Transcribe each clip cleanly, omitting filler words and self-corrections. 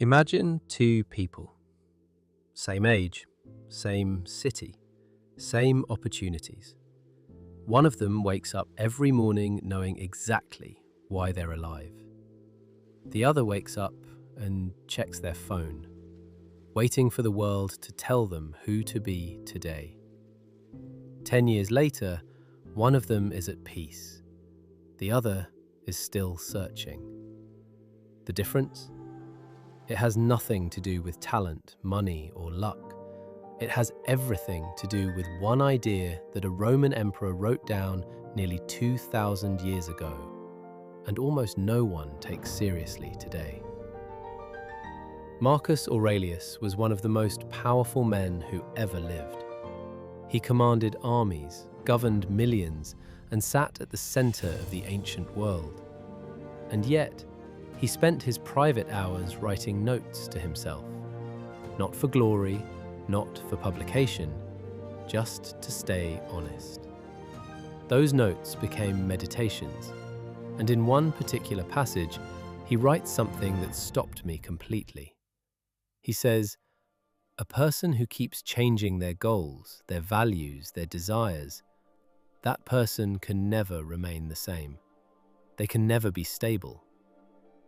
Imagine two people, same age, same city, same opportunities. One of them wakes up every morning knowing exactly why they're alive. The other wakes up and checks their phone, waiting for the world to tell them who to be today. 10 years later, one of them is at peace. The other is still searching. The difference? It has nothing to do with talent, money, or luck. It has everything to do with one idea that a Roman emperor wrote down nearly 2,000 years ago, and almost no one takes seriously today. Marcus Aurelius was one of the most powerful men who ever lived. He commanded armies, governed millions, and sat at the center of the ancient world. And yet, he spent his private hours writing notes to himself. Not for glory, not for publication, just to stay honest. Those notes became meditations, and in one particular passage, he writes something that stopped me completely. He says, "A person who keeps changing their goals, their values, their desires, that person can never remain the same. They can never be stable.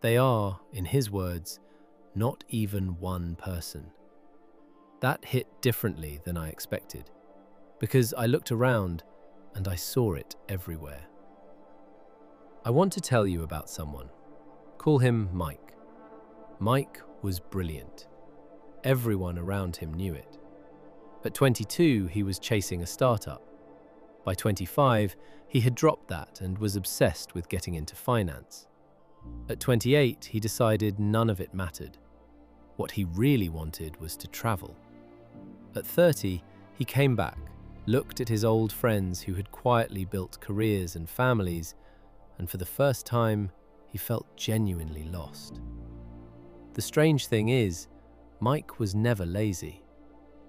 They are, in his words, not even one person." That hit differently than I expected, because I looked around and I saw it everywhere. I want to tell you about someone. Call him Mike. Mike was brilliant. Everyone around him knew it. At 22, he was chasing a startup. By 25, he had dropped that and was obsessed with getting into finance. At 28, he decided none of it mattered. What he really wanted was to travel. At 30, he came back, looked at his old friends who had quietly built careers and families, and for the first time, he felt genuinely lost. The strange thing is, Mike was never lazy.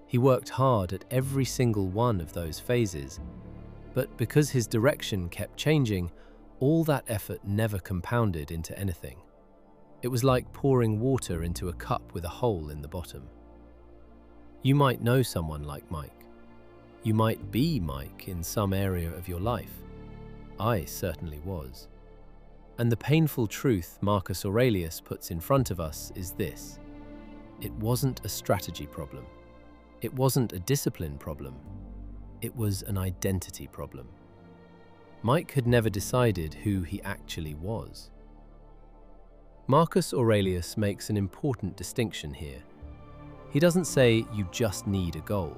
He worked hard at every single one of those phases, but because his direction kept changing, all that effort never compounded into anything. It was like pouring water into a cup with a hole in the bottom. You might know someone like Mike. You might be Mike in some area of your life. I certainly was. And the painful truth Marcus Aurelius puts in front of us is this: it wasn't a strategy problem. It wasn't a discipline problem. It was an identity problem. Mike had never decided who he actually was. Marcus Aurelius makes an important distinction here. He doesn't say you just need a goal.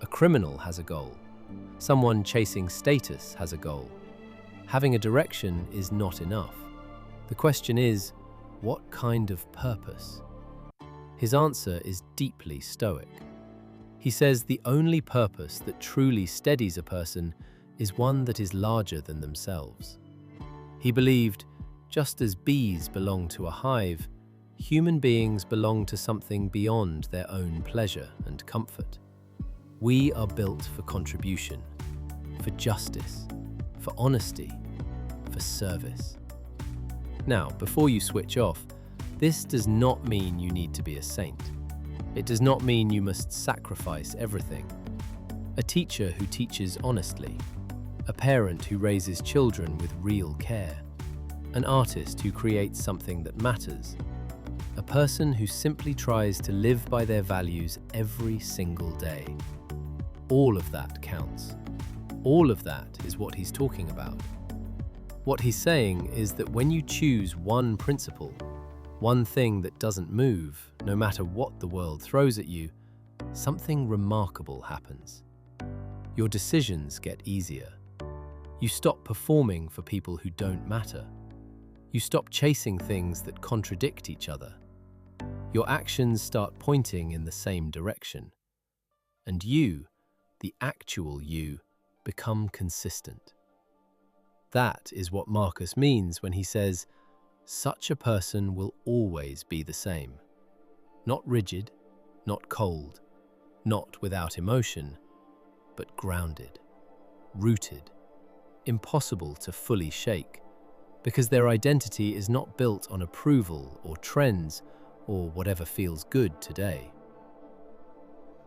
A criminal has a goal. Someone chasing status has a goal. Having a direction is not enough. The question is, what kind of purpose? His answer is deeply stoic. He says the only purpose that truly steadies a person is one that is larger than themselves. He believed, just as bees belong to a hive, human beings belong to something beyond their own pleasure and comfort. We are built for contribution, for justice, for honesty, for service. Now, before you switch off, this does not mean you need to be a saint. It does not mean you must sacrifice everything. A teacher who teaches honestly, a parent who raises children with real care, an artist who creates something that matters, a person who simply tries to live by their values every single day. All of that counts. All of that is what he's talking about. What he's saying is that when you choose one principle, one thing that doesn't move, no matter what the world throws at you, something remarkable happens. Your decisions get easier. You stop performing for people who don't matter. You stop chasing things that contradict each other. Your actions start pointing in the same direction. And you, the actual you, become consistent. That is what Marcus means when he says, such a person will always be the same. Not rigid, not cold, not without emotion, but grounded, rooted, impossible to fully shake, because their identity is not built on approval or trends or whatever feels good today.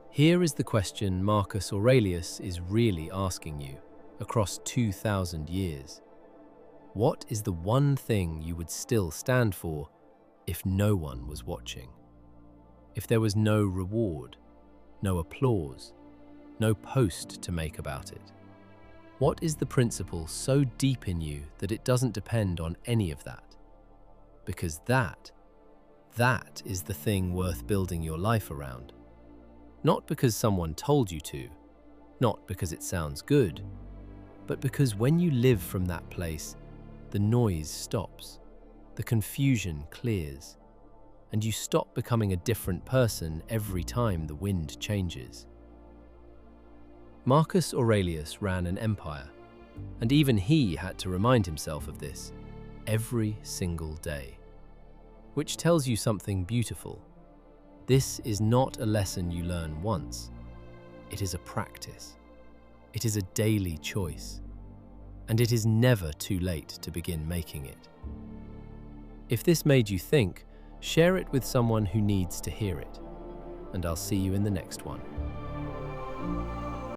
Here is the question Marcus Aurelius is really asking you across 2,000 years. What is the one thing you would still stand for if no one was watching? If there was no reward, no applause, no post to make about it? What is the principle so deep in you that it doesn't depend on any of that? Because that is the thing worth building your life around. Not because someone told you to, not because it sounds good, but because when you live from that place, the noise stops, the confusion clears, and you stop becoming a different person every time the wind changes. Marcus Aurelius ran an empire, and even he had to remind himself of this every single day. Which tells you something beautiful. This is not a lesson you learn once. It is a practice. It is a daily choice. And it is never too late to begin making it. If this made you think, share it with someone who needs to hear it. And I'll see you in the next one.